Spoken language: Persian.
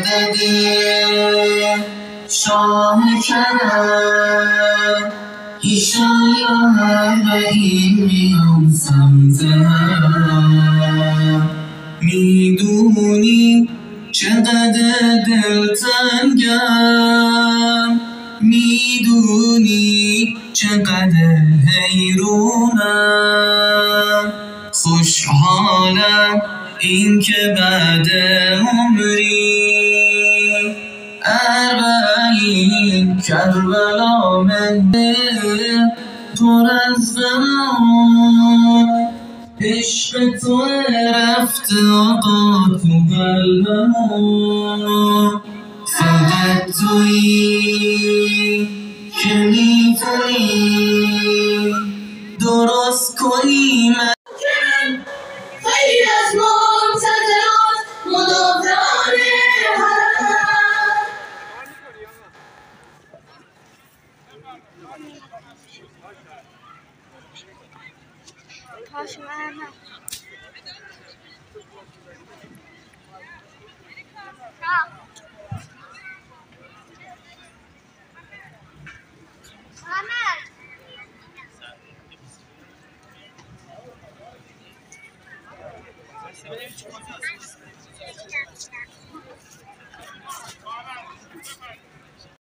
مدد شاه کرم ایشالله اربعین میام سمت هم. میدونی چقدر دلتنگم، میدونی چقدر حیرونم، خوشحالم این که بعد عمری اربعین کربلا منده پر از غم، عشق تو رفت آقا تو قلبم، فقط تویی که میتونی درست کنی من خیلی از منتظرات مدافعان حرم